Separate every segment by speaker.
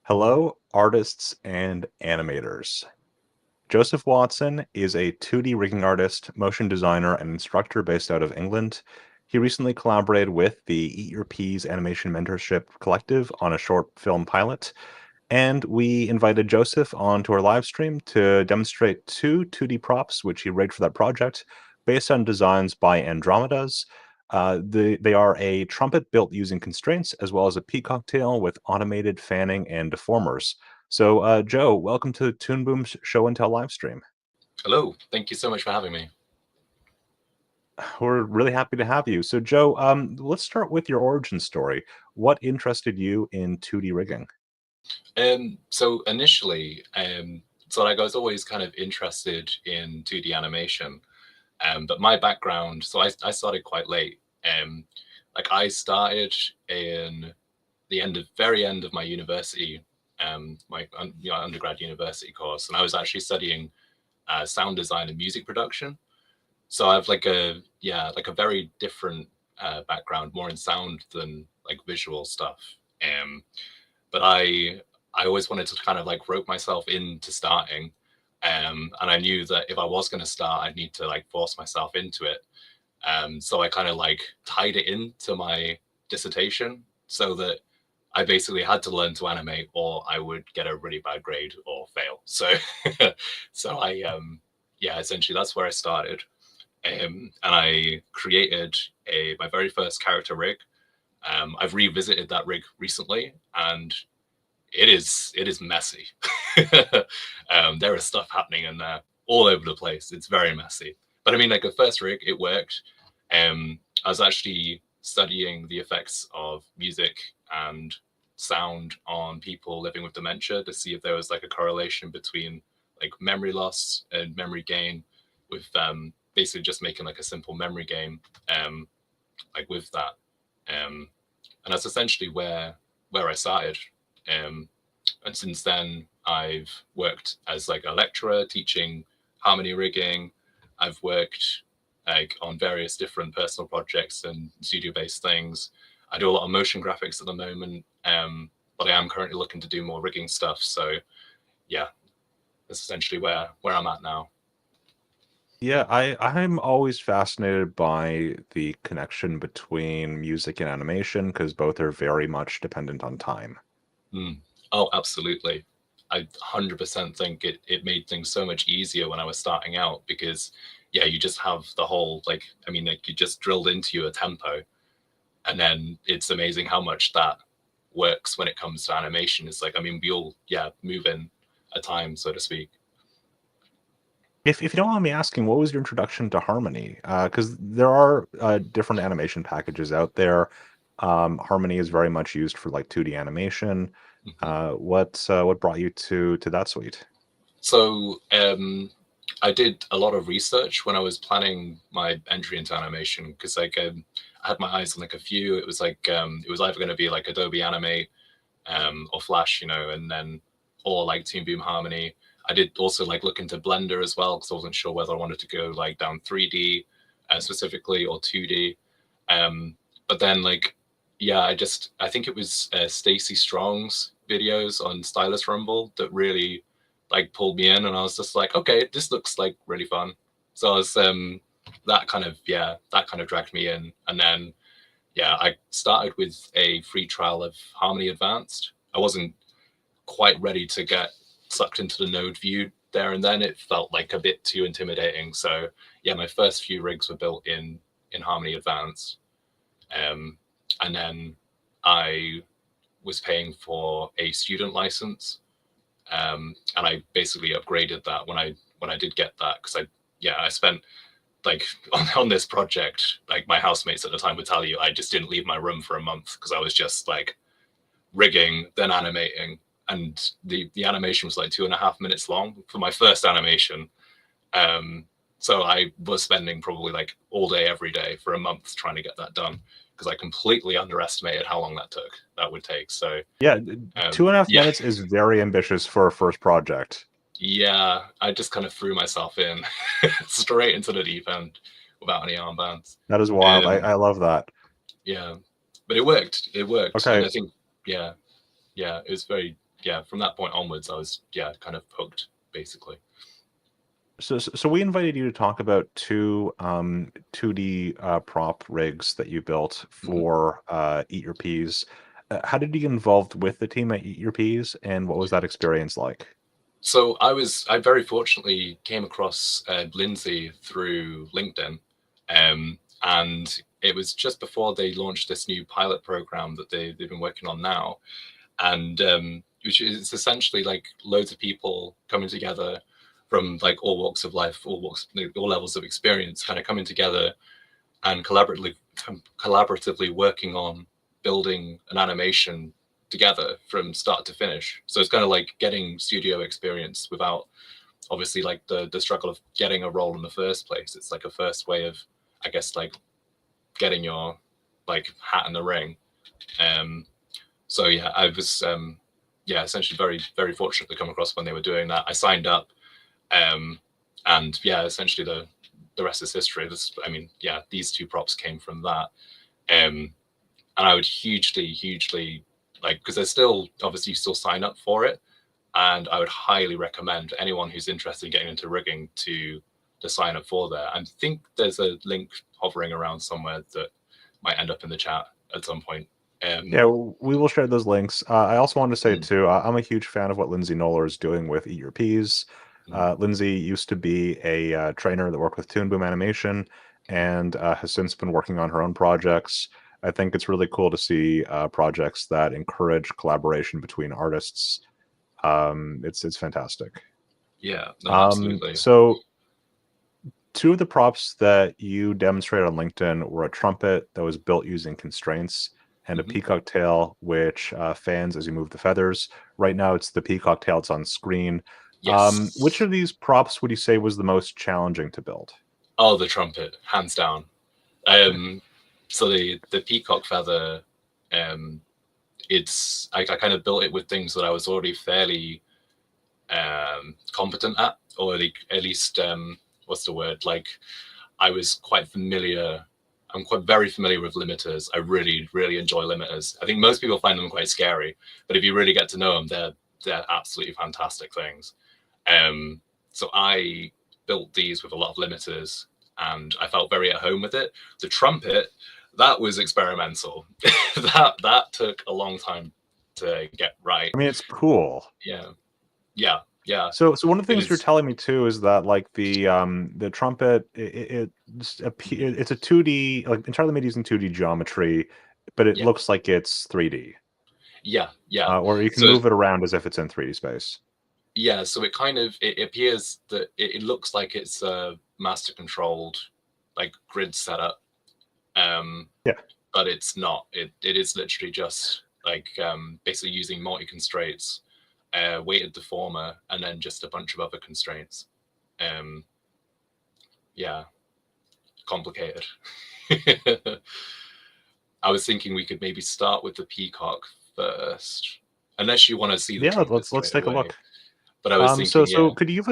Speaker 1: Hello, artists and animators. Joseph Watson is a 2D rigging artist, motion designer, and instructor based out of England. He recently collaborated with the Eat Your Peas Animation Mentorship Collective on a short film pilot. And we invited Joseph onto our live stream to demonstrate two 2D props, which he rigged for that project, based on designs by Andromedhaz. They are a trumpet built using constraints, as well as a peacock tail with automated fanning and deformers. So, Joe, welcome to Toon Boom's Show and Tell live stream.
Speaker 2: Hello, thank you so much for having me.
Speaker 1: We're really happy to have you. So, Joe, let's start with your origin story. What interested you in 2D rigging?
Speaker 2: So initially, so like I was always kind of interested in 2D animation, but my background, so I started quite late. Like I started in the very end of my university, my undergrad university course, and I was actually studying sound design and music production. So I have like a very different background, more in sound than like visual stuff. But I always wanted to kind of like rope myself into starting. And I knew that if I was going to start, I'd need to like force myself into it. So I kind of like tied it into my dissertation so that I basically had to learn to animate or I would get a really bad grade or fail. So, so yeah, essentially that's where I started. And I created my very first character rig. I've revisited that rig recently, and it is messy. There is stuff happening in there all over the place. It's very messy. But I mean, like the first rig, it worked. I was actually studying the effects of music and sound on people living with dementia to see if there was like a correlation between like memory loss and memory gain with basically just making like a simple memory game like with that. And that's essentially where I started. And since then, I've worked as like a lecturer teaching harmony rigging. I've worked like on various different personal projects and studio-based things. I do a lot of motion graphics at the moment, but I am currently looking to do more rigging stuff. So yeah, that's essentially where I'm at now.
Speaker 1: Yeah, I'm always fascinated by the connection between music and animation because both are very much dependent on time.
Speaker 2: Mm. Oh, absolutely. I 100% think it made things so much easier when I was starting out because, yeah, you just have the whole, like, I mean, like you just drilled into your tempo. And then it's amazing how much that works when it comes to animation. It's like, I mean, we all, yeah, move in a time, so to speak.
Speaker 1: If you don't mind me asking, what was your introduction to Harmony? Because there are different animation packages out there. Harmony is very much used for like 2D animation.
Speaker 2: Mhm.
Speaker 1: What brought you to that suite?
Speaker 2: So I did a lot of research when I was planning my entry into animation because like I had my eyes on like a few. It was like it was either going to be like Adobe Animate or Flash, and then or like Toon Boom Harmony. I did also like look into Blender as well because I wasn't sure whether I wanted to go like down 3D specifically or 2D. But then like yeah, I think it was Stacey Strong's videos on Stylus Rumble that really like pulled me in, and I was just like, okay, this looks like really fun. So I was that kind of dragged me in, and then I started with a free trial of Harmony Advanced. I wasn't quite ready to get sucked into the node view there and then. It felt like a bit too intimidating. So yeah, my first few rigs were built in Harmony Advanced, and then I was paying for a student license, and I basically upgraded that when I did get that, because I spent like on this project, like my housemates at the time would tell you, I just didn't leave my room for a month because I was just like rigging, then animating, and the animation was like 2.5 minutes long for my first animation. So I was spending probably like all day every day for a month trying to get that done, because I completely underestimated how long that would take. So
Speaker 1: Yeah, 2.5 minutes is very ambitious for a first project.
Speaker 2: Yeah, I just kind of threw myself in straight into the deep end without any armbands.
Speaker 1: That is wild. I love that.
Speaker 2: Yeah, but it worked. It worked, and
Speaker 1: Okay.
Speaker 2: I think it was very From that point onwards, I was kind of hooked basically.
Speaker 1: So we invited you to talk about two 2D prop rigs that you built for Eat Your Peas. How did you get involved with the team at Eat Your Peas, and what was that experience like?
Speaker 2: So I very fortunately came across Lindsay through LinkedIn, and it was just before they launched this new pilot program that they've been working on now, and which is essentially like loads of people coming together from like all walks of life, all levels of experience, kind of coming together and collaboratively working on building an animation together from start to finish. So it's kind of like getting studio experience without obviously like the struggle of getting a role in the first place. It's like a first way of, I guess, like getting your like hat in the ring. So yeah, I was essentially very, very fortunate to come across when they were doing that. I signed up, and essentially the rest is history. These two props came from that. And I would hugely like, because there's still obviously you still sign up for it, and I would highly recommend anyone who's interested in getting into rigging to sign up for that. I think there's a link hovering around somewhere that might end up in the chat at some point.
Speaker 1: Yeah, we will share those links. I also wanted to say too, I'm a huge fan of what Lindsay Noller is doing with Eat Your Peas. Lindsay used to be a trainer that worked with Toon Boom Animation, and has since been working on her own projects. I think it's really cool to see projects that encourage collaboration between artists. It's fantastic.
Speaker 2: Yeah, no, absolutely.
Speaker 1: So two of the props that you demonstrated on LinkedIn were a trumpet that was built using constraints, and a peacock tail, which fans as you move the feathers. Right now, it's the peacock tail that's on screen.
Speaker 2: Yes.
Speaker 1: Which of these props would you say was the most challenging to build?
Speaker 2: Oh, the trumpet, hands down. So the peacock feather, I kind of built it with things that I was already fairly competent at, or at least what's the word? Like I was quite familiar. I'm very familiar with limiters. I really, really enjoy limiters. I think most people find them quite scary, but if you really get to know them, they're absolutely fantastic things. So I built these with a lot of limiters, and I felt very at home with it. The trumpet, that was experimental. that took a long time to get right.
Speaker 1: I mean, it's cool.
Speaker 2: Yeah.
Speaker 1: So one of the things you're telling me too is that like the trumpet, it's a 2D, like entirely made using 2D geometry, but it looks like it's 3D.
Speaker 2: Yeah.
Speaker 1: Or you can move it around as if it's in 3D space.
Speaker 2: Yeah, so it appears that it looks like it's a master controlled like grid setup. But it's not. It is literally just like basically using multi constraints, weighted deformer, and then just a bunch of other constraints. Yeah, complicated. I was thinking we could maybe start with the peacock first, unless you want to see the trumpet.
Speaker 1: Let's take a look.
Speaker 2: But I was thinking,
Speaker 1: so could you give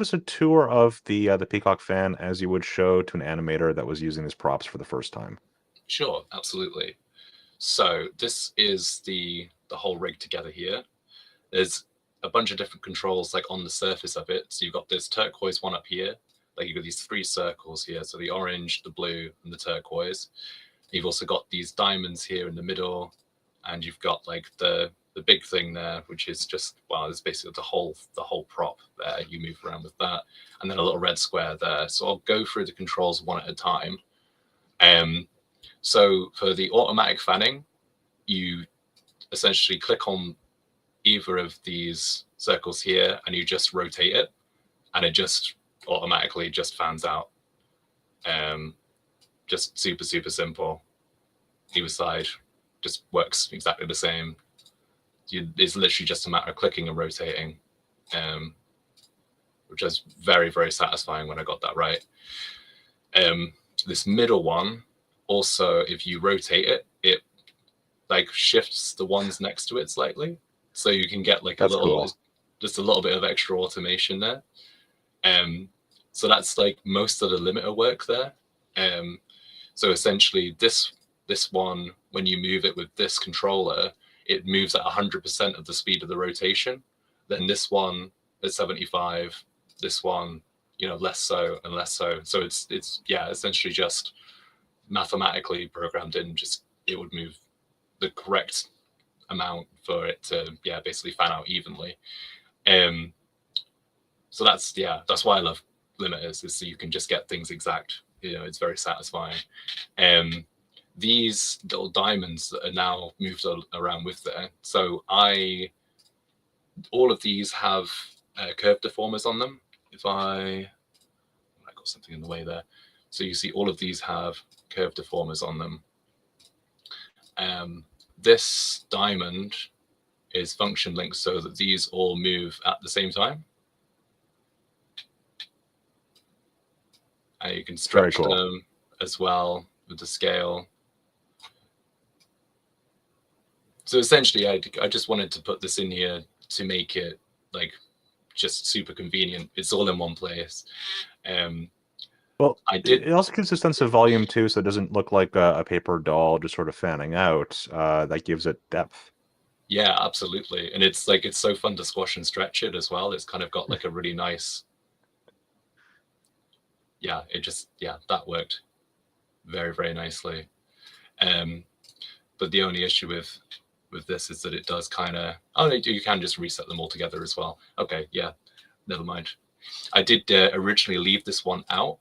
Speaker 1: us a tour of the peacock fan as you would show to an animator that was using these props for the first time?
Speaker 2: Sure, absolutely. So this is the whole rig together here. There's a bunch of different controls like on the surface of it. So you've got this turquoise one up here, like you've got these 3 circles here. So the orange, the blue, and the turquoise. You've also got these diamonds here in the middle, and you've got like the big thing there, which is just, well, it's basically the whole prop there. You move around with that, and then a little red square there. So I'll go through the controls one at a time. So for the automatic fanning, you essentially click on either of these circles here and you just rotate it, and it just automatically just fans out. Just super simple. Either side just works exactly the same. It's literally just a matter of clicking and rotating, which is very satisfying when I got that right. This middle one also, if you rotate it, it like shifts the ones next to it slightly, so you can get like just a little bit of extra automation there. So that's like most of the limiter work there. So essentially this one, when you move it with this controller, it moves at 100% of the speed of the rotation. Then this one is 75, this one, you know, less so and less so. So it's yeah, essentially just mathematically programmed in, just it would move the correct amount for it to, yeah, basically fan out evenly. So that's why I love limiters, is so you can just get things exact. You know, it's very satisfying. These little diamonds that are now moved around with there. So all of these have curve deformers on them. If I got something in the way there. So you see all of these have curve deformers on them. This diamond is function linked so that these all move at the same time. And you can stretch them as well with the scale. So essentially, I just wanted to put this in here to make it like just super convenient. It's all in one place.
Speaker 1: Well, it also gives a sense of volume too, so it doesn't look like a paper doll just sort of fanning out. That gives it depth.
Speaker 2: Yeah, absolutely. And it's like, it's so fun to squash and stretch it as well. It's kind of got like a really nice, yeah, that worked very nicely. But the only issue with this is that it does kind of, you can just reset them all together as well. Okay, yeah, never mind. I did originally leave this one out,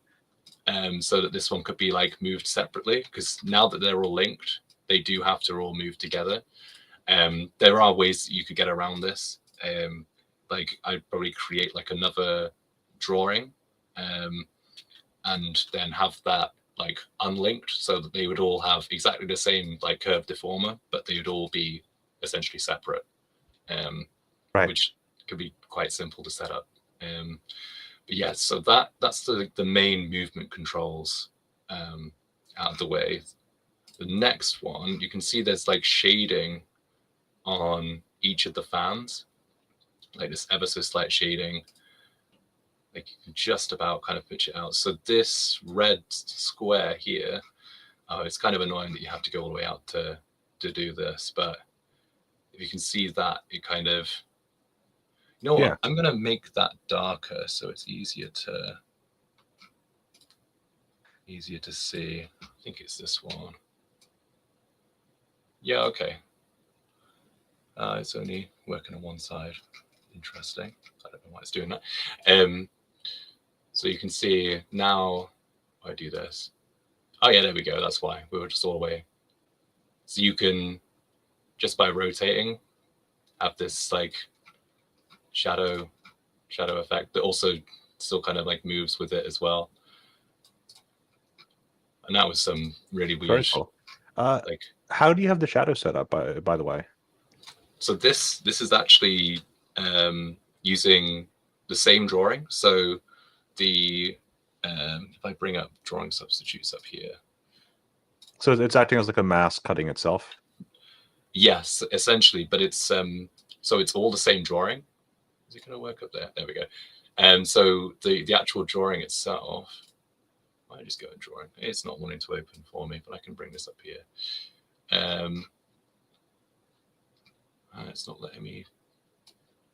Speaker 2: so that this one could be like moved separately, because now that they're all linked, they do have to all move together. There are ways that you could get around this. Like I'd probably create like another drawing, and then have that like unlinked, so that they would all have exactly the same like curve deformer, but they would all be essentially separate,
Speaker 1: right.
Speaker 2: Which could be quite simple to set up. But yeah, so that's the main movement controls out of the way. The next one, you can see there's like shading on each of the fans, like this ever so slight shading. Like you can just about kind of pitch it out. So this red square here, it's kind of annoying that you have to go all the way out to do this, but if you can see that, it kind of, you know what, yeah. I'm gonna make that darker so it's easier to see. I think it's this one. Yeah, okay. It's only working on one side. Interesting. I don't know why it's doing that. So you can see now, I do this. Oh yeah, there we go. That's why we were just all the way. So you can, just by rotating, have this like shadow effect that also still kind of like moves with it as well. And that was some really weird.
Speaker 1: Very cool. Like, how do you have the shadow set up, by the way?
Speaker 2: So this is actually using the same drawing. So the if I bring up drawing substitutes up here.
Speaker 1: So it's acting as like a mask cutting itself?
Speaker 2: Yes, essentially, but it's so it's all the same drawing. Is it going to work up there? There we go. So the actual drawing itself, I just go and drawing. It's not wanting to open for me, but I can bring this up here. It's not letting me.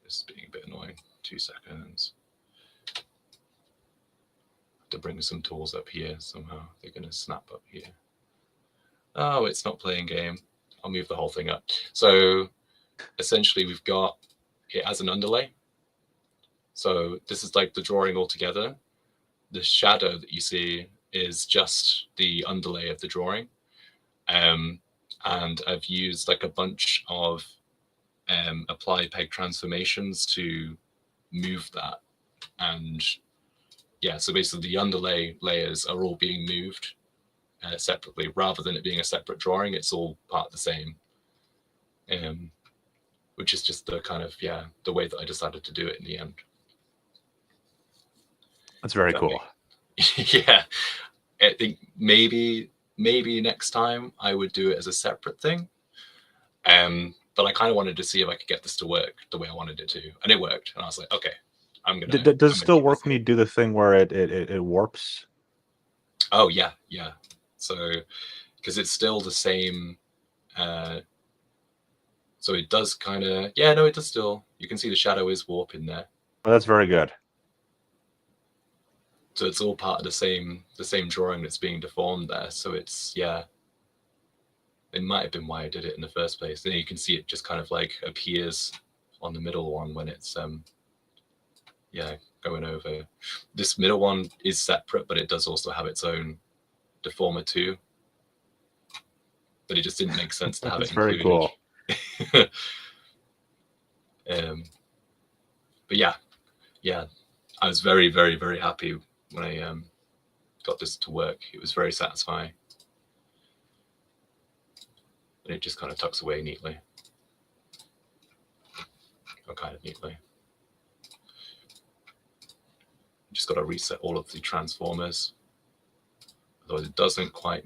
Speaker 2: This is being a bit annoying. 2 seconds. To bring some tools up here somehow. They're going to snap up here. Oh, it's not playing game. I'll move the whole thing up. So essentially we've got it as an underlay. So this is like the drawing all together. The shadow that you see is just the underlay of the drawing. And I've used like a bunch of apply peg transformations to move that. And yeah, so basically the underlay layers are all being moved separately, rather than it being a separate drawing. It's all part of the same, which is just the kind of, yeah, the way that I decided to do it in the end.
Speaker 1: That's very cool.
Speaker 2: Yeah, I think maybe next time I would do it as a separate thing. But I kind of wanted to see if I could get this to work the way I wanted it to, and it worked. And I was like, okay, I'm gonna.
Speaker 1: Does it still work when you do the thing where it warps?
Speaker 2: Oh yeah. So because it's still the same. So it does kind of, yeah, no, it does still. You can see the shadow is warping there.
Speaker 1: Oh, that's very good.
Speaker 2: So it's all part of the same drawing that's being deformed there. So it's, yeah, it might have been why I did it in the first place. Then you can see it just kind of like appears on the middle one when it's yeah, going over. This middle one is separate, but it does also have its own deformer too. But it just didn't make sense to have it included.
Speaker 1: Very cool.
Speaker 2: But yeah, I was very, very, very happy when I got this to work. It was very satisfying. And it just kind of tucks away neatly. Or kind of neatly. Just got to reset all of the transformers. Otherwise it doesn't quite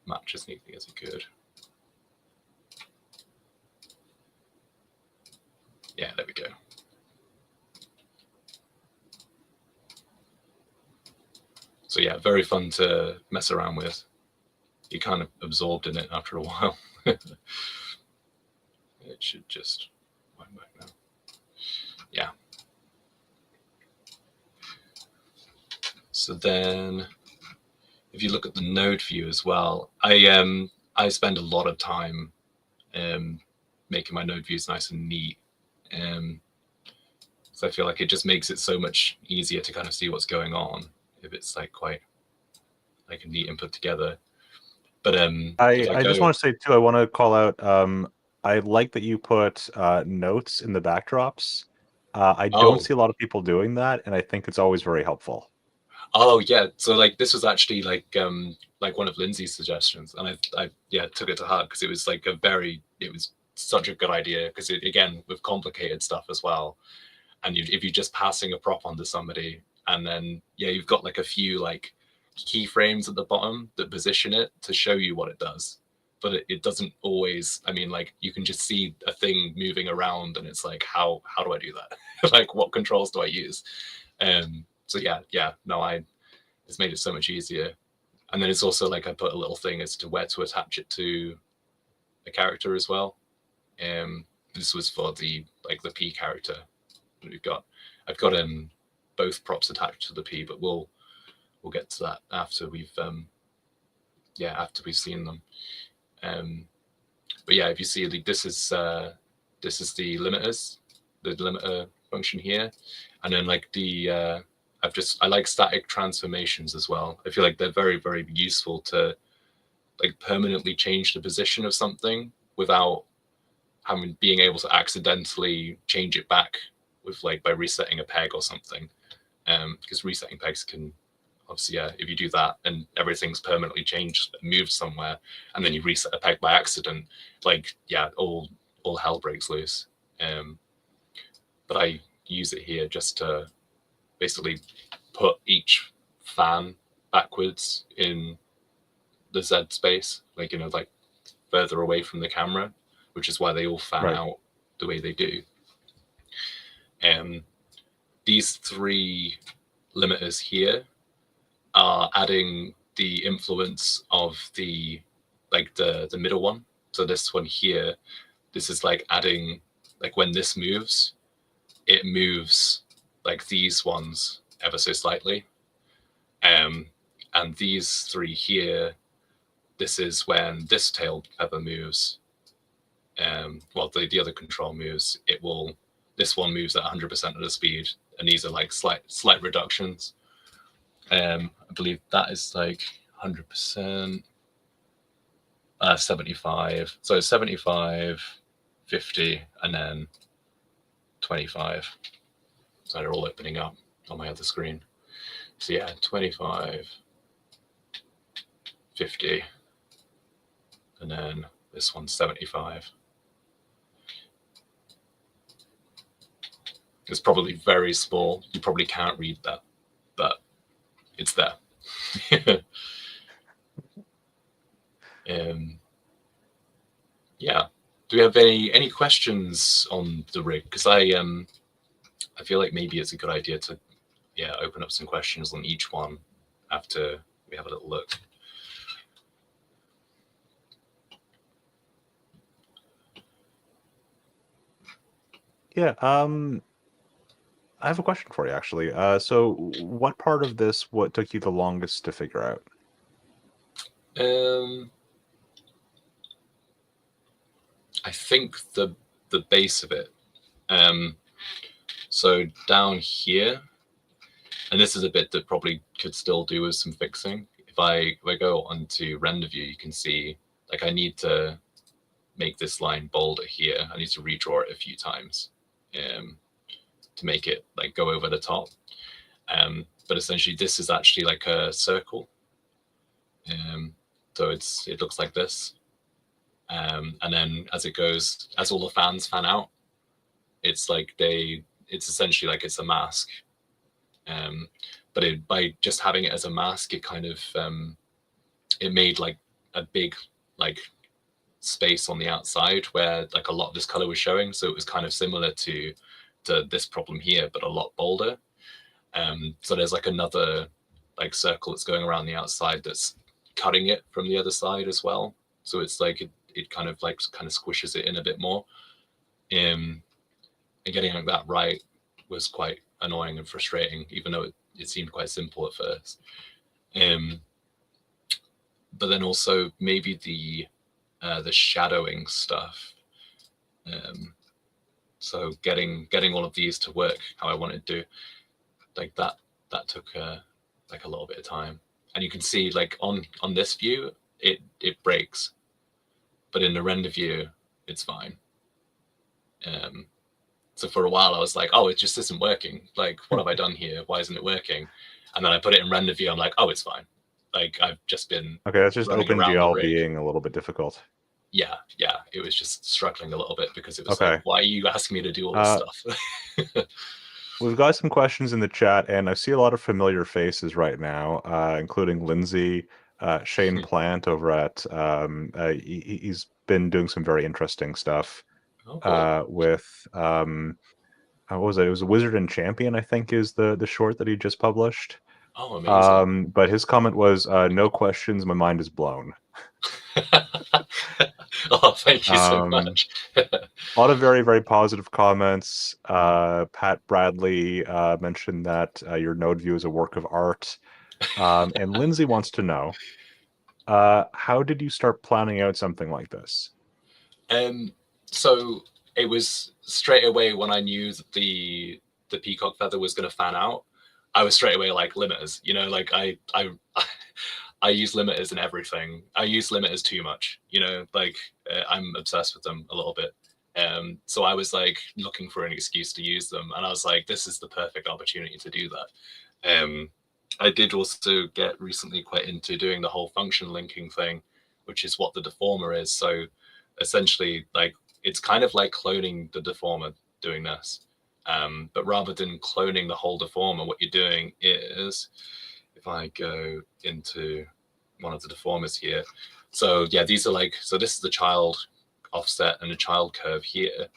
Speaker 2: match as neatly as it could. Yeah, there we go. So yeah, very fun to mess around with. You're kind of absorbed in it after a while. It should just wind back now. Yeah. So then if you look at the node view as well, I spend a lot of time making my node views nice and neat. So I feel like it just makes it so much easier to kind of see what's going on if it's like quite like a neat and put together. But
Speaker 1: I just want to say too, I want to call out, I like that you put notes in the backdrops. I don't see a lot of people doing that, and I think it's always very helpful.
Speaker 2: Oh yeah, so like this was actually like one of Lindsay's suggestions, and I yeah took it to heart because it was like it was such a good idea, because it, again, with complicated stuff as well, and if you're just passing a prop onto somebody, and then yeah, you've got like a few like keyframes at the bottom that position it to show you what it does, but it doesn't always. I mean, like you can just see a thing moving around, and it's like, how do I do that? Like, what controls do I use? So yeah, no, it's made it so much easier. And then it's also like I put a little thing as to where to attach it to a character as well. This was for the P character that we've got. I've got both props attached to the P, but we'll get to that after we've seen them. But yeah, if you see, this is the limiters, the limiter function here, and then like the I like static transformations as well. I feel like they're very, very useful to like permanently change the position of something without being able to accidentally change it back with like by resetting a peg or something. Because resetting pegs can obviously, yeah, if you do that and everything's permanently changed, moved somewhere, and then you reset a peg by accident, like yeah, all hell breaks loose. But I use it here just to basically put each fan backwards in the Z space, like, you know, like further away from the camera, which is why they all fan out the way they do. These three limiters here are adding the influence of the middle one. So this one here, this is like adding, like when this moves, it moves like these ones ever so slightly. And these three here, this is when this tail feather moves. Well, the other control moves, this one moves at 100% of the speed, and these are like slight reductions. I believe that is like 100%, 75. So 75, 50, and then 25. So they're all opening up on my other screen. So yeah, 25, 50, and then this one's 75. It's probably very small. You probably can't read that, but it's there. Yeah. Do we have any questions on the rig? Because I feel like maybe it's a good idea to open up some questions on each one after we have a little look.
Speaker 1: Yeah, I have a question for you, actually. So what part of this, what took you the longest to figure out?
Speaker 2: I think the base of it. So down here, and this is a bit that probably could still do with some fixing. If I go onto render view, you can see like I need to make this line bolder here. I need to redraw it a few times to make it like go over the top. But essentially this is actually like a circle. So it looks like this. And then as all the fans fan out, it's like it's essentially like it's a mask. But by just having it as a mask, it kind of it made like a big like space on the outside where like a lot of this color was showing. So it was kind of similar to this problem here, but a lot bolder. So there's like another like circle that's going around the outside that's cutting it from the other side as well. So it's like it kind of squishes it in a bit more. And getting like that right was quite annoying and frustrating, even though it seemed quite simple at first. But then also maybe the shadowing stuff. So getting all of these to work how I wanted to, like that took like a little bit of time. And you can see like on this view, it breaks, but in the render view, it's fine. So for a while I was like, oh, it just isn't working. Like, what have I done here? Why isn't it working? And then I put it in render view. I'm like, oh, it's fine. Like I've just been
Speaker 1: Okay, that's just
Speaker 2: running around the
Speaker 1: OpenGL
Speaker 2: rig.
Speaker 1: being a little bit difficult.
Speaker 2: Yeah, it was just struggling a little bit because it was
Speaker 1: Okay.
Speaker 2: like, why are you asking me to do all this stuff?
Speaker 1: We've got some questions in the chat, and I see a lot of familiar faces right now, including Lindsay, Shane Plant over at. He's been doing some very interesting stuff with. What was it? It was Wizard and Champion, I think, is the short that he just published.
Speaker 2: Oh, amazing!
Speaker 1: But his comment was, "No questions. My mind is blown."
Speaker 2: Oh, thank you so much.
Speaker 1: A lot of very, very positive comments. Pat Bradley mentioned that your node view is a work of art. And Lindsay wants to know, how did you start planning out something like this?
Speaker 2: So it was straight away when I knew that the peacock feather was going to fan out. I was straight away like limiters, like I use limiters in everything. I use limiters too much, like I'm obsessed with them a little bit. So I was like looking for an excuse to use them, and I was like, this is the perfect opportunity to do that. I did also get recently quite into doing the whole function linking thing, which is what the deformer is. So essentially, like it's kind of like cloning the deformer doing this. But rather than cloning the whole deformer, what you're doing is, if I go into one of the deformers here, so yeah, these are like, so this is the child offset and the child curve here.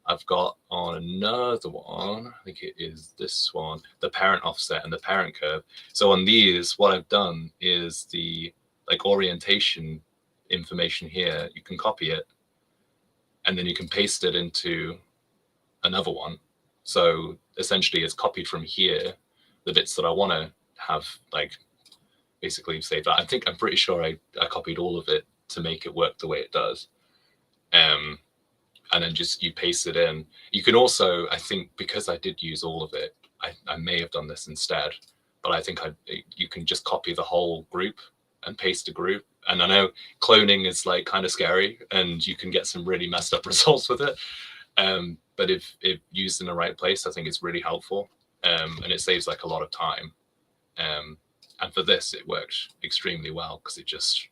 Speaker 2: I've got on another one, I think it is this one, the parent offset and the parent curve. So on these, what I've done is the like orientation information here, you can copy it and then you can paste it into another one. So essentially it's copied from here, the bits that I want to have like basically saved that. I'm pretty sure I copied all of it to make it work the way it does. And then just you paste it in. You can also, I think, because I did use all of it, I may have done this instead, but I think you can just copy the whole group and paste a group. And I know cloning is like kind of scary, and you can get some really messed up results with it. But if used in the right place, I think it's really helpful, and it saves like a lot of time. And for this, it worked extremely well because it just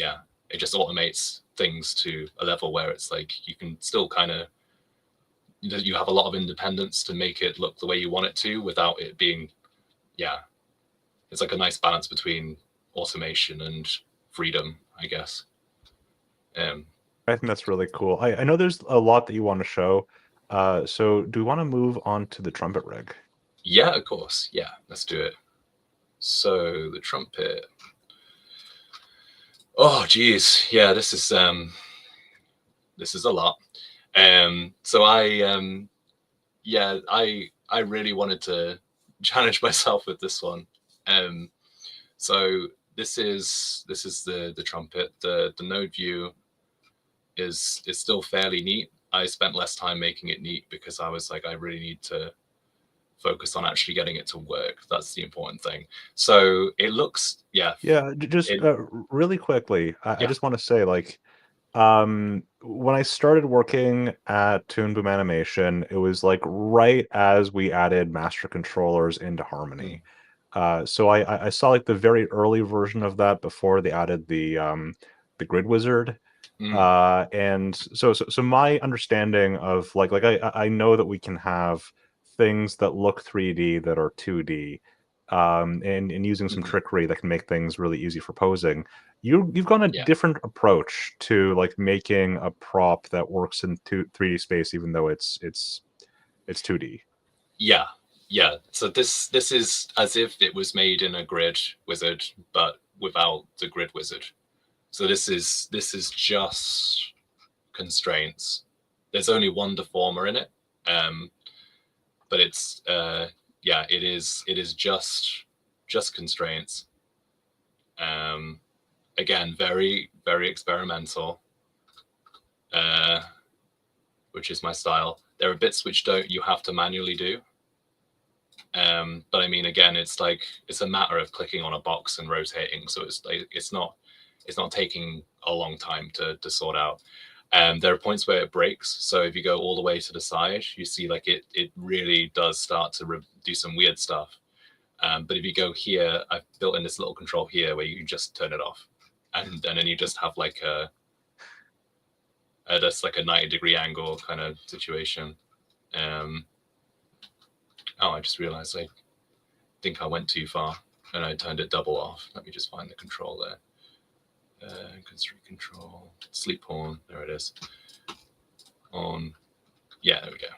Speaker 2: automates things to a level where it's like you can still kind of, you have a lot of independence to make it look the way you want it to without it being, it's like a nice balance between automation and freedom, I guess.
Speaker 1: I think that's really cool. I know there's a lot that you want to show. So do we want to move on to the trumpet rig?
Speaker 2: Yeah, of course. Yeah, let's do it. So the trumpet. Oh, geez. Yeah, this is a lot. So I really wanted to challenge myself with this one. So this is the trumpet. The node view is still fairly neat. I spent less time making it neat because I was like, I really need to focus on actually getting it to work. That's the important thing. So it looks,
Speaker 1: Just really quickly, I just want to say, like, when I started working at Toon Boom Animation, it was like right as we added master controllers into Harmony. So I saw like the very early version of that before they added the grid wizard. And so my understanding of like I know that we can have things that look 3D that are 2D, and using some trickery that can make things really easy for posing. You've gone a different approach to like making a prop that works in 3D space, even though it's 2D.
Speaker 2: Yeah. So this is as if it was made in a grid wizard, but without the grid wizard. So this is just constraints. There's only one deformer in it, but it's it is just constraints. Again, very very experimental, which is my style. There are bits which you have to manually do. But I mean, again, it's like it's a matter of clicking on a box and rotating. So it's like it's not taking a long time to sort out. There are points where it breaks. So if you go all the way to the side, you see like it really does start to do some weird stuff. But if you go here, I've built in this little control here where you can just turn it off, and then you just have like that's like a 90-degree angle kind of situation. Oh, I just realized I think I went too far and I turned it double off. Let me just find the control there. Control, sleep horn, there it is. On, yeah, there we go.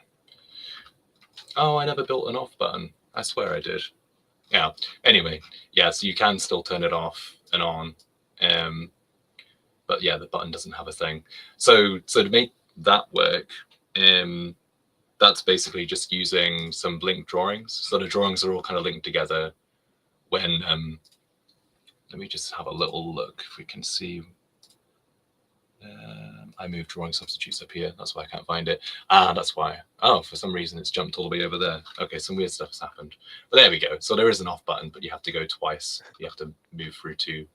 Speaker 2: Oh, I never built an off button. I swear I did. Yeah, anyway, yeah, so you can still turn it off and on. But yeah, the button doesn't have a thing. So to make that work, that's basically just using some blink drawings. So the drawings are all kind of linked together. When let me just have a little look if we can see. I moved drawing substitutes up here. That's why I can't find it. That's why. Oh, for some reason it's jumped all the way over there. Okay, some weird stuff has happened. But there we go. So there is an off button, but you have to go twice. You have to move through two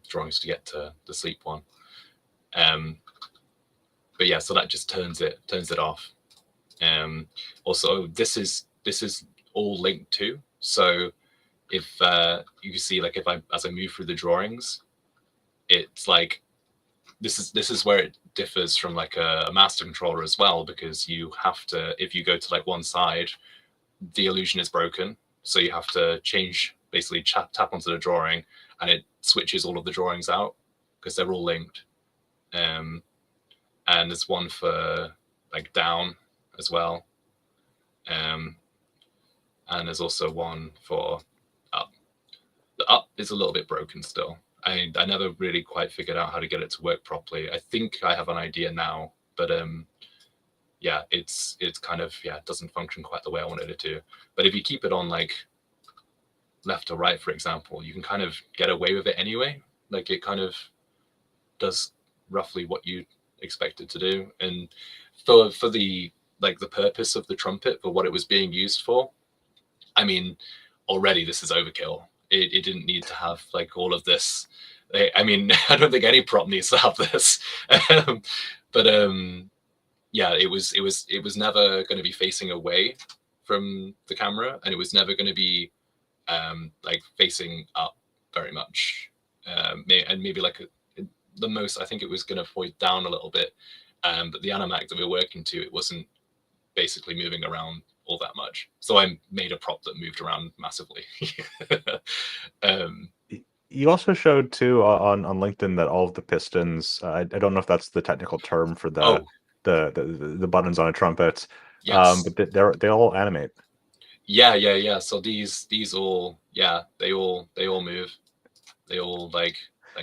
Speaker 2: drawings to get to the sleep one. But yeah, so that just turns it off. Also, this is all linked to. So if you can see, like as I move through the drawings, it's like this is where it differs from like a master controller as well, because you have to, if you go to like one side, the illusion is broken, so you have to change, basically tap onto the drawing, and it switches all of the drawings out because they're all linked. And there's one for like down as well. And there's also one for up. The up is a little bit broken still. I never really quite figured out how to get it to work properly. I think I have an idea now, but yeah, it's kind of, yeah, it doesn't function quite the way I wanted it to. But if you keep it on like left or right, for example, you can kind of get away with it anyway. Like it kind of does roughly what you expect it to do. And for the like the purpose of the trumpet, for what it was being used for, I mean, already this is overkill. It didn't need to have like all of this. I mean, I don't think any prop needs to have this. But yeah, it was never going to be facing away from the camera, and it was never going to be like facing up very much. And maybe like the most, I think it was going to point down a little bit. But the animatic that we were working to, it wasn't basically moving around all that much. So I made a prop that moved around massively.
Speaker 1: You also showed too on LinkedIn that all of the pistons. I don't know if that's the technical term for
Speaker 2: Oh,
Speaker 1: the buttons on a trumpet,
Speaker 2: yes.
Speaker 1: but they all animate.
Speaker 2: Yeah. So these all, yeah, they all move. They all like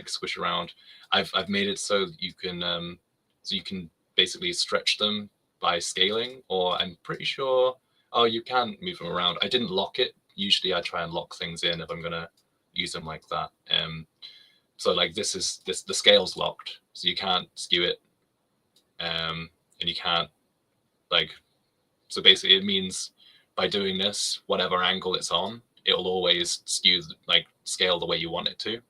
Speaker 2: squish around. I've made it so you can basically stretch them by scaling, or I'm pretty sure, oh, you can move them around. I didn't lock it. Usually I try and lock things in if I'm gonna use them like that. So like the scale's locked, so you can't skew it, and you can't like, so basically it means by doing this, whatever angle it's on, it'll always skew, like scale the way you want it to.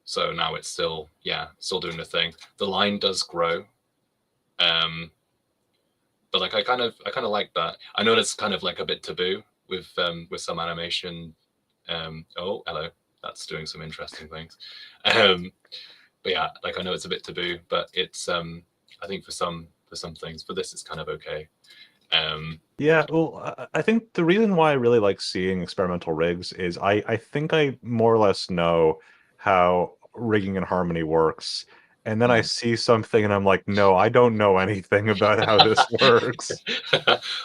Speaker 2: So now it's still, yeah, still doing the thing. The line does grow, but like I kind of like that. I know that's kind of like a bit taboo with some animation. Oh, hello, that's doing some interesting things. But yeah, like I know it's a bit taboo, but it's I think for some things, for this it's kind of okay.
Speaker 1: Yeah, well, I think the reason why I really like seeing experimental rigs is I think I more or less know how rigging and harmony works. And then I
Speaker 2: Mm.
Speaker 1: see something and I'm like, no, I don't know anything about how this works.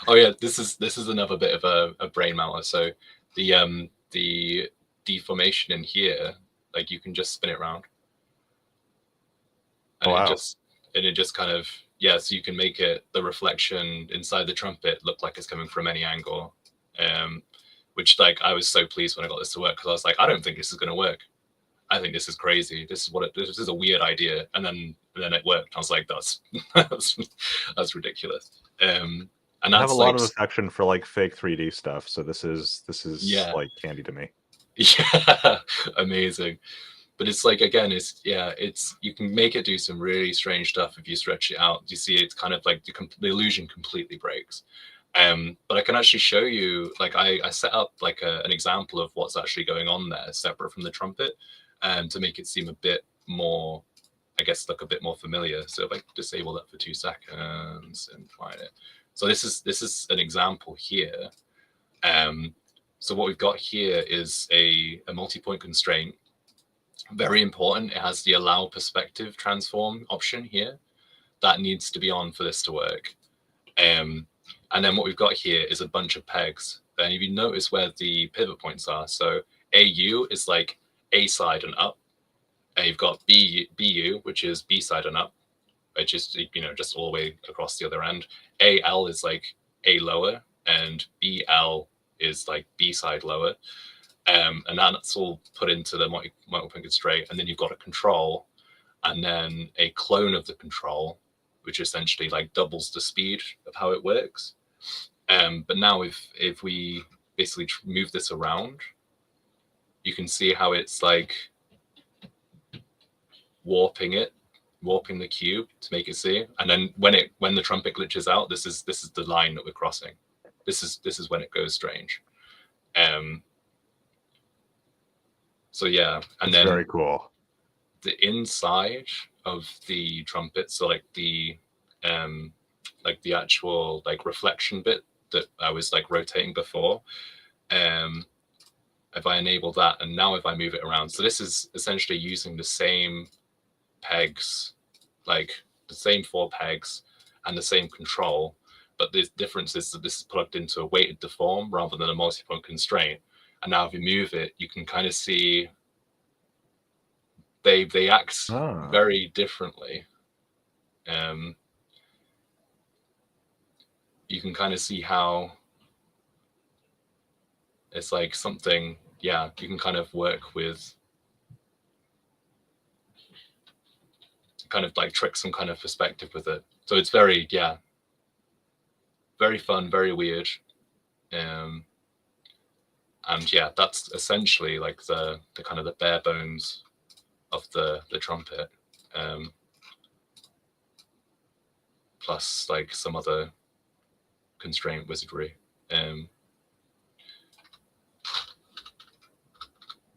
Speaker 2: Oh yeah, this is another bit of a brain matter. So the deformation in here, like you can just spin it around,
Speaker 1: Oh,
Speaker 2: and
Speaker 1: wow.
Speaker 2: it just kind of, yeah, so you can make it, the reflection inside the trumpet, look like it's coming from any angle. Which like I was so pleased when I got this to work, because I was like, I don't think this is going to work. I think this is crazy. This is a weird idea. And then it worked. I was like, that's ridiculous. And
Speaker 1: I have a
Speaker 2: that's
Speaker 1: lot
Speaker 2: like,
Speaker 1: of affection for like fake 3D stuff, so this is
Speaker 2: yeah,
Speaker 1: like candy to me.
Speaker 2: yeah, amazing. But it's like, again, it's, yeah, it's, you can make it do some really strange stuff if you stretch it out. You see, it's kind of like the illusion completely breaks. But I can actually show you, like I set up like an example of what's actually going on there, separate from the trumpet, to make it seem a bit more, I guess, look a bit more familiar. So if I disable that for 2 seconds and find it. So this is an example here. So what we've got here is a multi-point constraint. Very important. It has the allow perspective transform option here. That needs to be on for this to work. And then what we've got here is a bunch of pegs. And if you notice where the pivot points are, so AU is like A side and up. And you've got BU, which is B side and up, which is, just all the way across the other end. AL is like A lower, and BL is like B side lower. And that's all put into the multi-point constraint. And then you've got a control, and then a clone of the control, which essentially like doubles the speed of how it works. But now if we basically move this around, you can see how it's like warping the cube to make it see. And then when the trumpet glitches out, this is the line that we're crossing. This is when it goes strange. So yeah, and
Speaker 1: It's
Speaker 2: then
Speaker 1: very cool.
Speaker 2: the inside of the trumpet, so like the actual like reflection bit that I was like rotating before, if I enable that, and now if I move it around, so this is essentially using the same pegs, like the same 4 pegs and the same control, but the difference is that this is plugged into a weighted deform rather than a multi-point constraint. And now if you move it, you can kind of see they act
Speaker 1: Ah.
Speaker 2: very differently. you can kind of see how it's like something, yeah, you can kind of work with, kind of like trick some kind of perspective with it. So it's very, yeah, very fun, very weird. And yeah, that's essentially like the kind of the bare bones of the trumpet. Plus like some other constraint wizardry.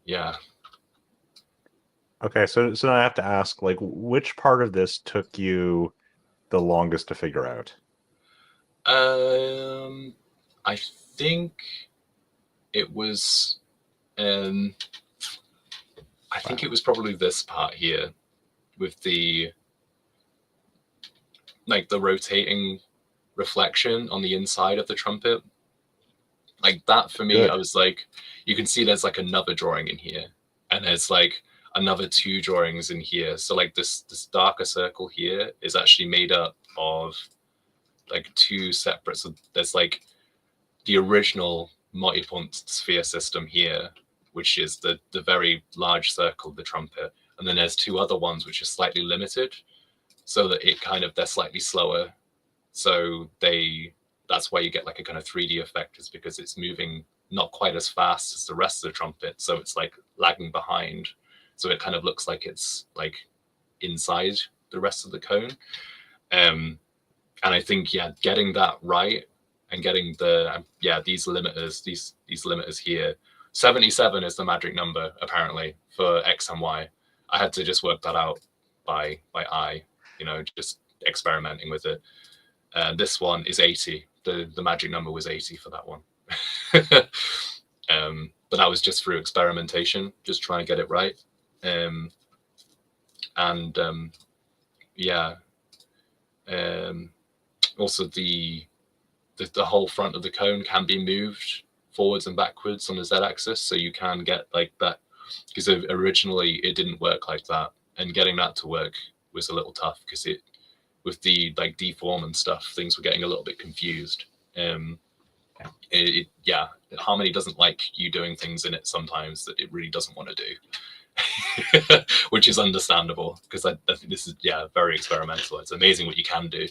Speaker 2: Yeah.
Speaker 1: Okay, so now I have to ask, like, which part of this took you the longest to figure out?
Speaker 2: I think it was I think it was probably this part here with the like the rotating reflection on the inside of the trumpet. Like that for me, I
Speaker 1: Good.
Speaker 2: was like, you can see there's like another drawing in here, and there's like another 2 drawings in here. So like this darker circle here is actually made up of like 2 separate. So there's like the original multi-point sphere system here, which is the very large circle, the trumpet, and then there's 2 other ones which are slightly limited, so that it kind of, they're slightly slower. So that's why you get like a kind of 3D effect, is because it's moving not quite as fast as the rest of the trumpet, so it's like lagging behind. So it kind of looks like it's like inside the rest of the cone. And I think, yeah, getting that right and getting the these limiters here. 77 is the magic number apparently for X and Y. I had to just work that out by eye, just experimenting with it. This one is 80. The magic number was 80 for that one. But that was just through experimentation, just trying to get it right. Also the whole front of the cone can be moved forwards and backwards on the z-axis, so you can get like that, because originally it didn't work like that, and getting that to work was a little tough because it, with the like deform and stuff, things were getting a little bit confused. Harmony doesn't like you doing things in it sometimes that it really doesn't want to do. Which is understandable, because I think this is very experimental. It's amazing what you can do,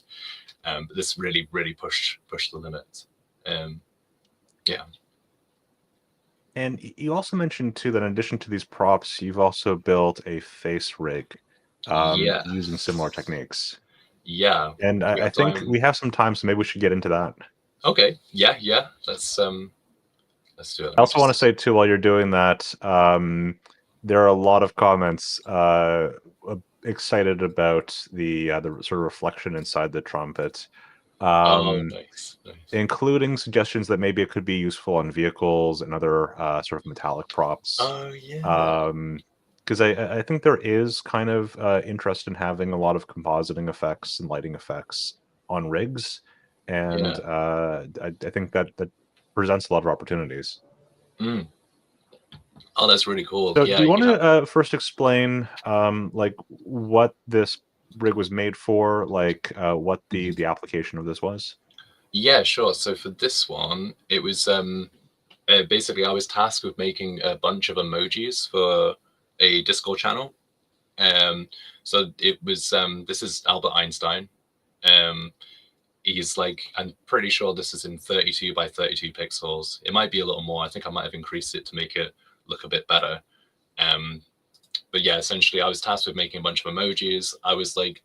Speaker 2: but this really pushed the limits.
Speaker 1: And you also mentioned too that in addition to these props, you've also built a face rig using similar techniques.
Speaker 2: Yeah,
Speaker 1: And I think we have some time, so maybe we should get into that.
Speaker 2: Okay. Yeah. Let's do it.
Speaker 1: I also want to say too, while you're doing that, there are a lot of comments excited about the sort of reflection inside the trumpet,
Speaker 2: nice.
Speaker 1: including suggestions that maybe it could be useful on vehicles and other sort of metallic props.
Speaker 2: Oh yeah.
Speaker 1: Because I think there is kind of interest in having a lot of compositing effects and lighting effects on rigs, and I think that presents a lot of opportunities.
Speaker 2: Oh, that's really cool.
Speaker 1: So,
Speaker 2: Yeah,
Speaker 1: do you want to first explain like what this rig was made for, like what the application of this was?
Speaker 2: Yeah, sure. So for this one, it was basically I was tasked with making a bunch of emojis for a Discord channel. So it was this is Albert Einstein. He's like, I'm pretty sure this is in 32 by 32 pixels. It might be a little more. I think I might have increased it to make it look a bit better. But yeah, essentially I was tasked with making a bunch of emojis. I was like,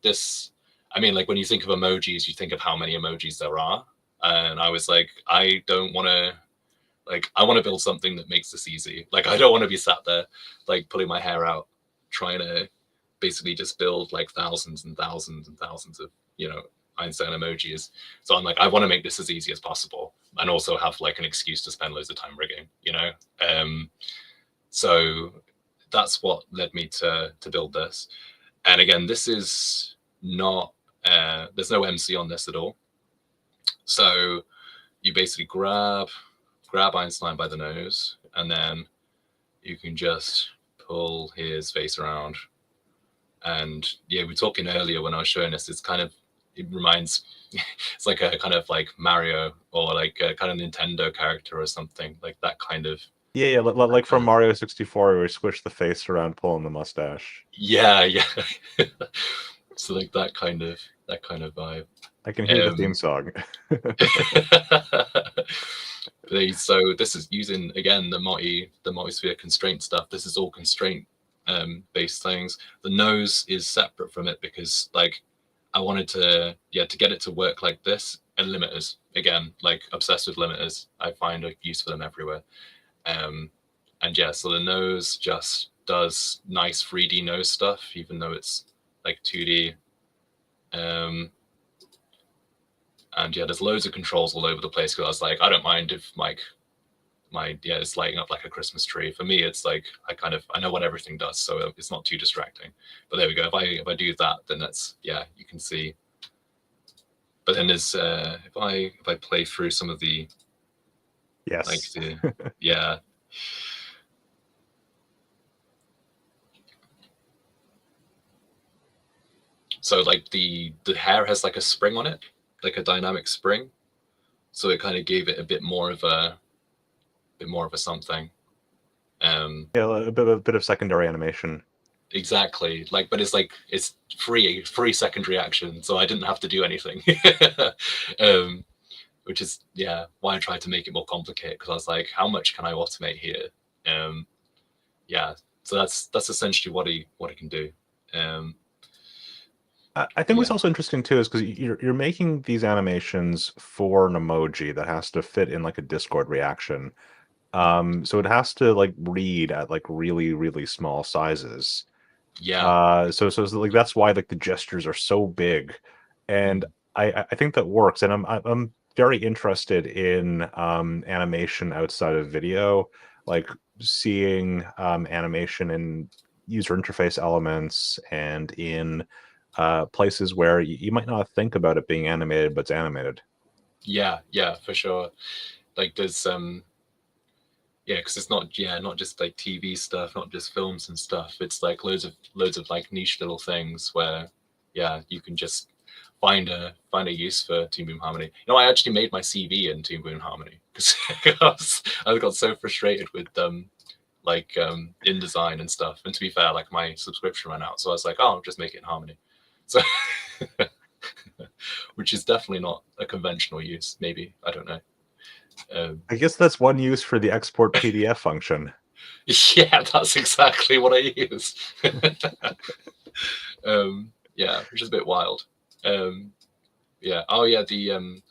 Speaker 2: I mean, like when you think of emojis, you think of how many emojis there are. And I was like, I don't want to, like, I want to build something that makes this easy. Like, I don't want to be sat there, like, pulling my hair out, trying to basically just build like thousands and thousands and thousands of, Einstein emojis. So I'm like, I want to make this as easy as possible, and also have like an excuse to spend loads of time rigging, So that's what led me to build this. And again, this is not, there's no MC on this at all. So you basically grab Einstein by the nose, and then you can just pull his face around. And yeah, we were talking earlier when I was showing this, it reminds, it's like a kind of like Mario or like a kind of Nintendo character or something, like that kind of.
Speaker 1: Yeah, like from Mario 64, where we squish the face around, pulling the mustache.
Speaker 2: Yeah, yeah. So like that kind of vibe.
Speaker 1: I can hear the theme song.
Speaker 2: So this is using again the multi-sphere constraint stuff. This is all constraint based things. The nose is separate from it because like I wanted to get it to work like this, and limiters again, like obsessed with limiters. I find a use for them everywhere. And yeah, so the nose just does nice 3D nose stuff, even though it's like 2D. And yeah, there's loads of controls all over the place because I was like, I don't mind if like it's lighting up like a Christmas tree. For me, it's like I know what everything does, so it's not too distracting. But there we go. If I do that, then that's, yeah, you can see. But then there's if I play through some of the like yeah. So like the hair has like a spring on it, like a dynamic spring. So it kind of gave it a bit more of a something.
Speaker 1: Yeah, a bit of secondary animation.
Speaker 2: Exactly. Like, but it's free secondary action, so I didn't have to do anything. Which is, yeah, why I tried to make it more complicated, because I was like, how much can I automate here? Yeah, so that's essentially what he can do.
Speaker 1: I think what's also interesting too is because you're making these animations for an emoji that has to fit in like a Discord reaction. So it has to like read at like really, really small sizes.
Speaker 2: Yeah.
Speaker 1: So like that's why like the gestures are so big, and I think that works. And I'm very interested in animation outside of video, like seeing animation in user interface elements and in places where you might not think about it being animated, but it's animated.
Speaker 2: Yeah, for sure. Like there's yeah, because it's not just like TV stuff, not just films and stuff. It's like loads of like niche little things where, yeah, you can just find a use for Toon Boom Harmony. You know, I actually made my CV in Toon Boom Harmony because I got so frustrated with InDesign and stuff. And to be fair, like my subscription ran out, so I was like, oh, I'll just make it in Harmony. So, which is definitely not a conventional use. Maybe, I don't know.
Speaker 1: I guess that's one use for the export PDF function.
Speaker 2: Yeah, that's exactly what I use. Yeah, which is a bit wild. Yeah. Oh, yeah.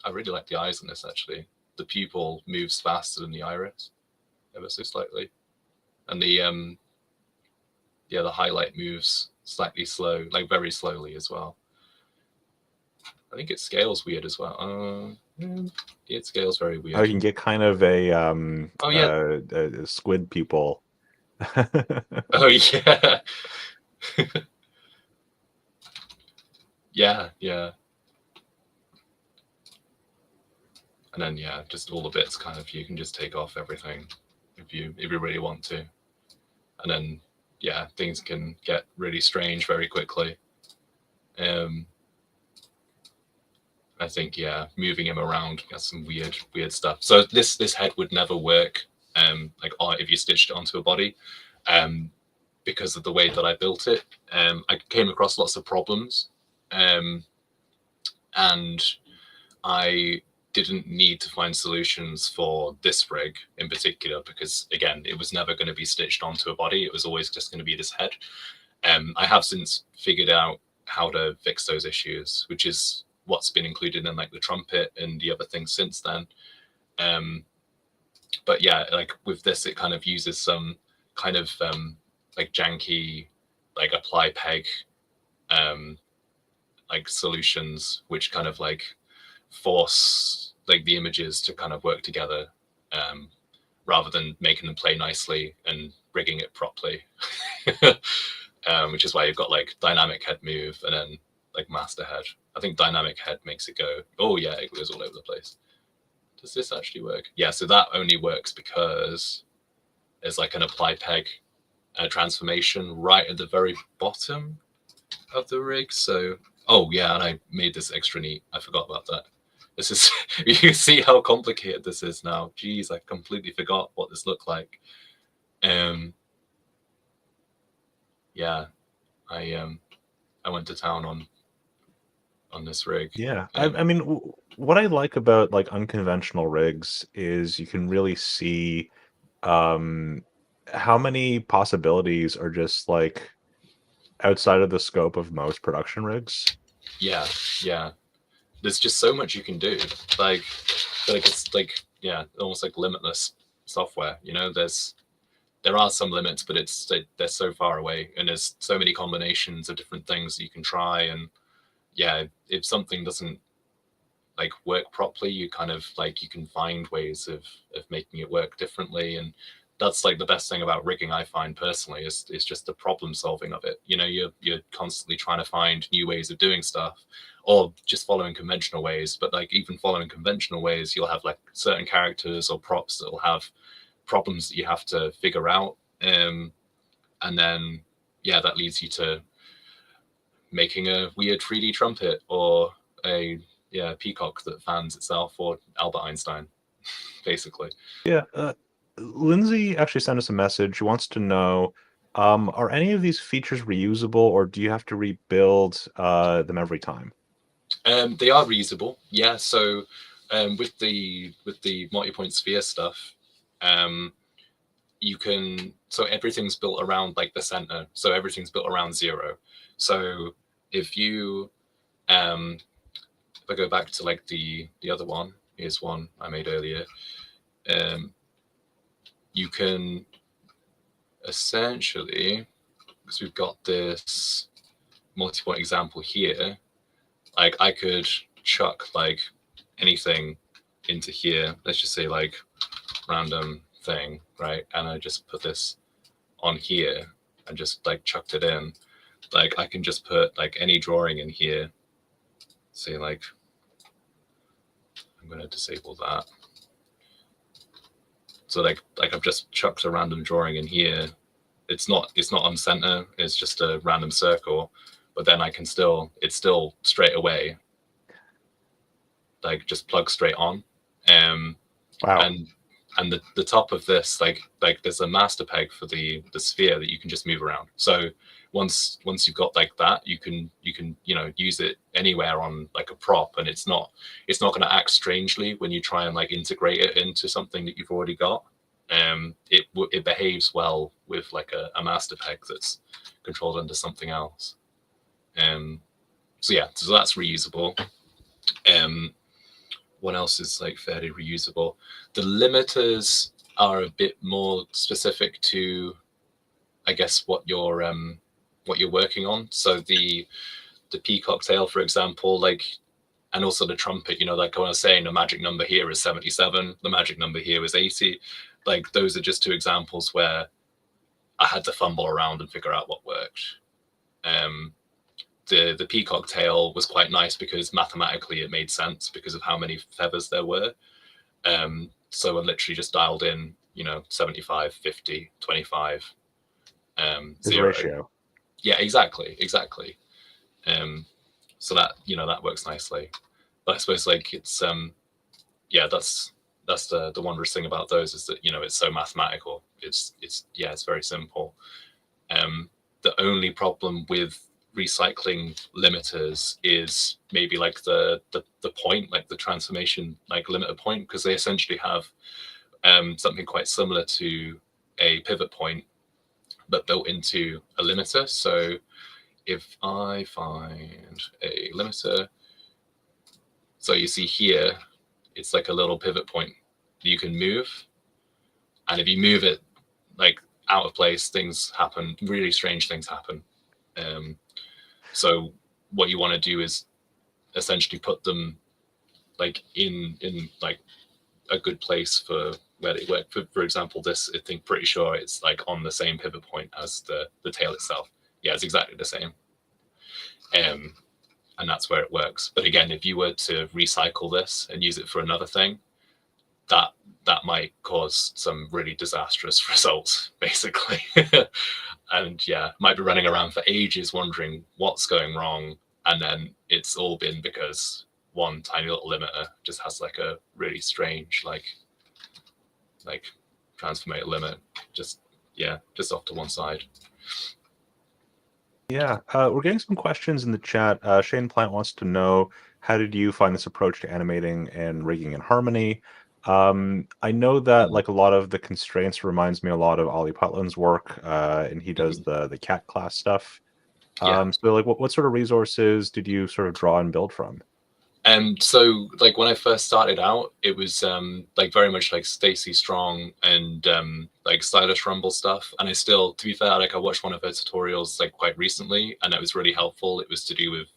Speaker 2: I really like the eyes on this actually. The pupil moves faster than the iris, ever so slightly, and the highlight moves slightly slow, like very slowly as well. I think it scales weird as well. It scales very weird.
Speaker 1: Oh, you can get kind of a a squid pupil.
Speaker 2: Oh yeah. Yeah. And then yeah, just all the bits kind of, you can just take off everything if you really want to. And then yeah, things can get really strange very quickly. I think yeah, moving him around has some weird stuff. So this head would never work like if you stitched it onto a body, because of the way that I built it. I came across lots of problems, and I didn't need to find solutions for this rig in particular, because again, it was never going to be stitched onto a body. It was always just going to be this head. I have since figured out how to fix those issues, which is what's been included in like the Trumpet and the other things since then. But yeah, like with this, it kind of uses some kind of like janky, like apply peg, like solutions, which kind of like force like the images to kind of work together, rather than making them play nicely and rigging it properly. Which is why you've got like dynamic head move and then like master head. I think dynamic head makes it go, oh yeah, it goes all over the place. Does this actually work? Yeah, so that only works because there's like an apply peg transformation right at the very bottom of the rig. So Oh yeah, and I made this extra neat. I forgot about that. This is you can see how complicated this is now. Jeez, I completely forgot what this looked like. Yeah, I went to town on this rig.
Speaker 1: Yeah, I mean, what I like about like unconventional rigs is you can really see um how many possibilities are just like outside of the scope of most production rigs.
Speaker 2: Yeah, yeah. There's just so much you can do. Like, it's like, yeah, almost like limitless software. You know, there are some limits, but they're so far away, and there's so many combinations of different things you can try. And yeah, if something doesn't like work properly, you kind of like you can find ways of making it work differently. And that's like the best thing about rigging, I find personally, is just the problem solving of it. You know, you're constantly trying to find new ways of doing stuff, or just following conventional ways. But like even following conventional ways, you'll have like certain characters or props that will have problems that you have to figure out. And then yeah, that leads you to making a weird 3D trumpet, or a peacock that fans itself, or Albert Einstein, basically.
Speaker 1: Yeah, Lindsay actually sent us a message. She wants to know, are any of these features reusable, or do you have to rebuild them every time?
Speaker 2: They are reusable, yeah. So with the multi-point sphere stuff, you can, so everything's built around like the center, so everything's built around 0. So if you if I go back to like the other one, here's one I made earlier. You can essentially, because we've got this multi-point example here, like I could chuck like anything into here. Let's just say like random thing, right? And I just put this on here and just like chucked it in. Like I can just put like any drawing in here. Say like, I'm going to disable that. So like I've just chucked a random drawing in here. It's not on center. It's just a random circle, but then I can still, it's still straight away, like just plug straight on.
Speaker 1: Wow.
Speaker 2: And the top of this, like there's a master peg for the sphere that you can just move around. So once you've got like that, you can use it anywhere on like a prop, and it's not going to act strangely when you try and like integrate it into something that you've already got. It behaves well with like a master peg that's controlled under something else. So yeah, so that's reusable. What else is like fairly reusable? The limiters are a bit more specific to, I guess, what you're working on. So the peacock tail, for example, like, and also the trumpet, like when I was saying the magic number here is 77, the magic number here is 80. Like those are just 2 examples where I had to fumble around and figure out what worked. The peacock tail was quite nice because mathematically it made sense because of how many feathers there were. So I literally just dialed in, 75, 50, 25, 0.
Speaker 1: Ratio.
Speaker 2: Yeah, exactly. So that, that works nicely. But I suppose like it's, that's the wondrous thing about those, is that, it's so mathematical. It's very simple. The only problem with recycling limiters is maybe like the point, like the transformation, like limiter point, because they essentially have something quite similar to a pivot point, but built into a limiter. So if I find a limiter, so you see here, it's like a little pivot point you can move. And if you move it like out of place, things happen, really strange things happen. So what you want to do is essentially put them like in like a good place for where they work. For example, this, I think pretty sure it's like on the same pivot point as the tail itself. Yeah, it's exactly the same. And that's where it works. But again, if you were to recycle this and use it for another thing, that might cause some really disastrous results, basically. And yeah, might be running around for ages wondering what's going wrong. And then it's all been because one tiny little limiter just has like a really strange like transformator limit, just off to one side.
Speaker 1: Yeah, we're getting some questions in the chat. Shane Plant wants to know, how did you find this approach to animating and rigging in Harmony? I know that like a lot of the constraints reminds me a lot of Ollie Putland's work, and he does the cat class stuff.
Speaker 2: Yeah.
Speaker 1: So like what sort of resources did you sort of draw and build from?
Speaker 2: So like when I first started out, it was like very much like Stacey Strong and like Stylish Rumble stuff. And I still, to be fair, like I watched one of her tutorials like quite recently, and it was really helpful. It was to do with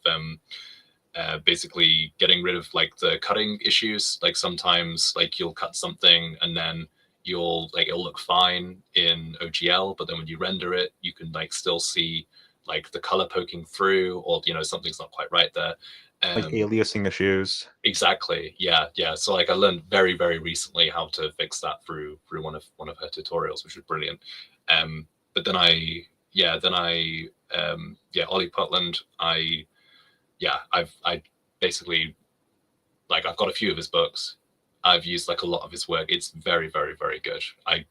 Speaker 2: basically getting rid of like the cutting issues. Like sometimes like you'll cut something and then it'll look fine in OGL, but then when you render it, you can like still see like the color poking through, or something's not quite right there.
Speaker 1: Like aliasing issues.
Speaker 2: Exactly. Yeah. So like I learned very, very recently how to fix that through one of her tutorials, which was brilliant. But then Ollie Putland, I basically, like, I've got a few of his books. I've used like a lot of his work. It's very, very, very good. I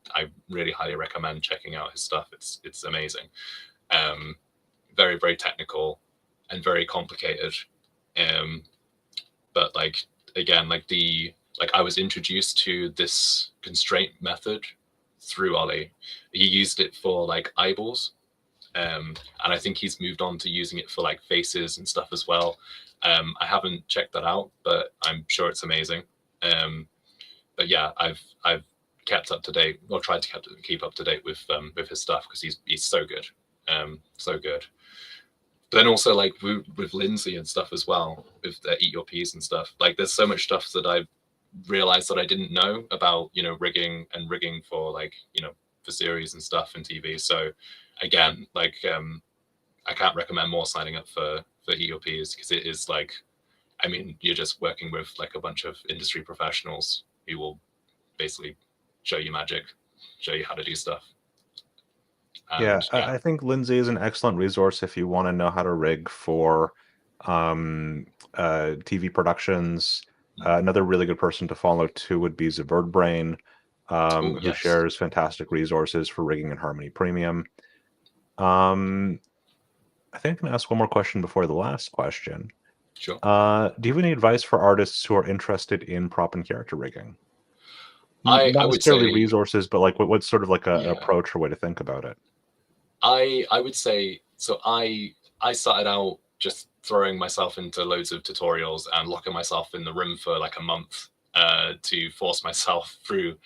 Speaker 2: really highly recommend checking out his stuff. It's amazing. Very, very technical and very complicated. But like again, like I was introduced to this constraint method through Ollie. He used it for like eyeballs, and I think he's moved on to using it for like faces and stuff as well. I haven't checked that out, but I'm sure it's amazing. But yeah, I've kept up to date, or tried to keep up to date with his stuff, because he's so good, so good. But then also like with Lindsay and stuff as well, with the Eat Your Peas and stuff. Like there's so much stuff that I've realized that I didn't know about, rigging for like, for series and stuff and TV. So again, like I can't recommend more signing up for Eat Your Peas, because it is like, I mean, you're just working with like a bunch of industry professionals who will basically show you magic, show you how to do stuff.
Speaker 1: Yeah,
Speaker 2: And
Speaker 1: I think Lindsay is an excellent resource if you want to know how to rig for TV productions. Another really good person to follow too would be Brain,
Speaker 2: oh
Speaker 1: who
Speaker 2: yes,
Speaker 1: shares fantastic resources for rigging in Harmony Premium. I think I can ask one more question before the last question.
Speaker 2: sure.
Speaker 1: Do you have any advice for artists who are interested in prop and character rigging?
Speaker 2: I
Speaker 1: Not
Speaker 2: would
Speaker 1: necessarily
Speaker 2: say,
Speaker 1: resources, but like what's sort of like an
Speaker 2: yeah,
Speaker 1: approach or way to think about it?
Speaker 2: I would say so. I started out just throwing myself into loads of tutorials and locking myself in the room for like a month to force myself through,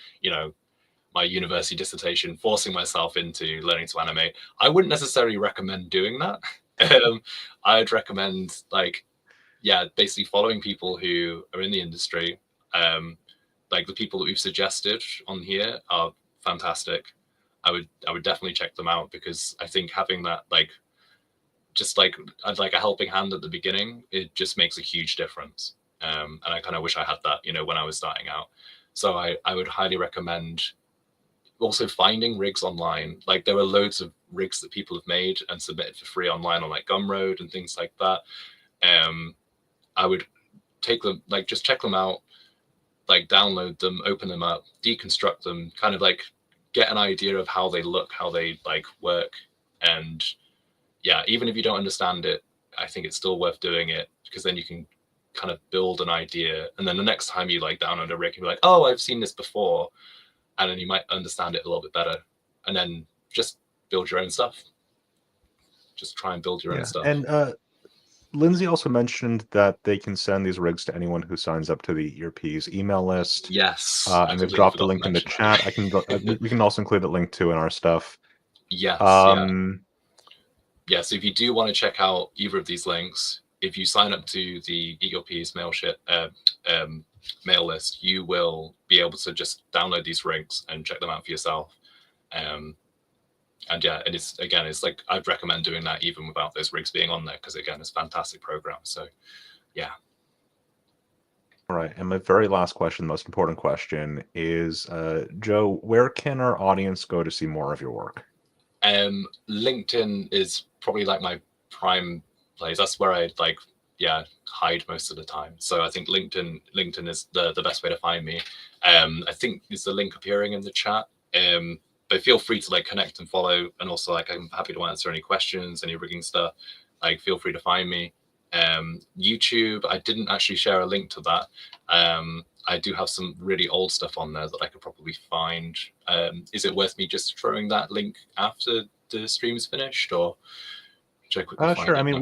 Speaker 2: my university dissertation, forcing myself into learning to animate. I wouldn't necessarily recommend doing that. I'd recommend like, basically following people who are in the industry. Like the people that we've suggested on here are fantastic. I would definitely check them out, because I think having that like just like a helping hand at the beginning, it just makes a huge difference. And I kind of wish I had that, when I was starting out. So I would highly recommend also finding rigs online. Like there are loads of rigs that people have made and submitted for free online on like Gumroad and things like that. I would take them, like just check them out, like download them, open them up, deconstruct them, kind of like get an idea of how they look, how they like work. And even if you don't understand it, I think it's still worth doing it, because then you can kind of build an idea. And then the next time you like download a rig, you'll be like, oh, I've seen this before. And then you might understand it a little bit better. And then just build your own stuff. Just try and build your own stuff.
Speaker 1: And Lindsay also mentioned that they can send these rigs to anyone who signs up to the Earpiece email list.
Speaker 2: Yes,
Speaker 1: and they've dropped a link in the chat. I can we can also include a link too in our stuff.
Speaker 2: Yes. So if you do want to check out either of these links, if you sign up to the Eat Your Peas mail list, you will be able to just download these rigs and check them out for yourself. And it's like I'd recommend doing that even without those rigs being on there, because again, it's a fantastic program. So yeah.
Speaker 1: All right, and my very last question, the most important question is, Joe, where can our audience go to see more of your work?
Speaker 2: LinkedIn is probably like my prime place. That's where I like, yeah, hide most of the time. So I think LinkedIn is the best way to find me. I think is the link appearing in the chat. But feel free to like connect and follow, and also like I'm happy to answer any questions, any rigging stuff. Like feel free to find me. YouTube, I didn't actually share a link to that. I do have some really old stuff on there that I could probably find. Is it worth me just throwing that link after the stream's finished, or should I quickly find
Speaker 1: Sure. I
Speaker 2: it
Speaker 1: mean,
Speaker 2: now?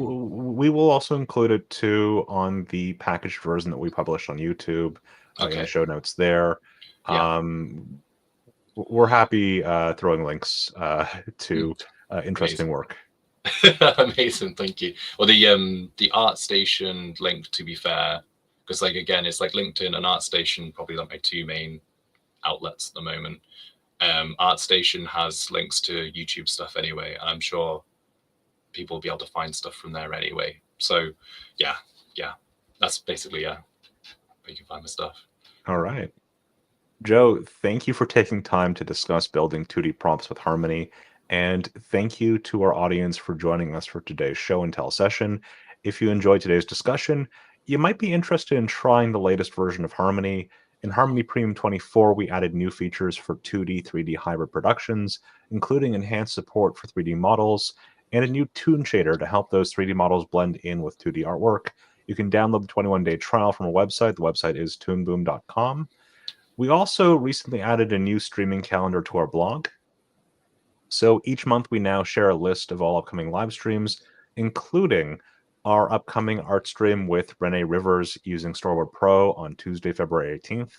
Speaker 1: we will also include it too on the packaged version that we published on YouTube in the
Speaker 2: Okay.
Speaker 1: show notes there.
Speaker 2: Yeah.
Speaker 1: We're happy throwing links to interesting
Speaker 2: Amazing.
Speaker 1: work.
Speaker 2: Amazing, thank you. Well, the ArtStation link, to be fair, because like again, it's like LinkedIn and ArtStation, probably like my two main outlets at the moment. ArtStation has links to YouTube stuff anyway, and I'm sure people will be able to find stuff from there anyway. So yeah, that's basically where you can find my stuff.
Speaker 1: All right. Joe, thank you for taking time to discuss building 2D prompts with Harmony. And thank you to our audience for joining us for today's show and tell session. If you enjoyed today's discussion, you might be interested in trying the latest version of Harmony. In Harmony Premium 24, we added new features for 2D, 3D hybrid productions, including enhanced support for 3D models and a new toon shader to help those 3D models blend in with 2D artwork. You can download the 21-day trial from our website. The website is toonboom.com. We also recently added a new streaming calendar to our blog. So each month we now share a list of all upcoming live streams, including our upcoming art stream with Renee Rivers using Storyboard Pro on Tuesday, February 18th.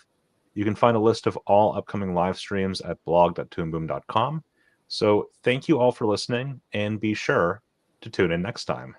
Speaker 1: You can find a list of all upcoming live streams at blog.toonboom.com. So thank you all for listening, and be sure to tune in next time.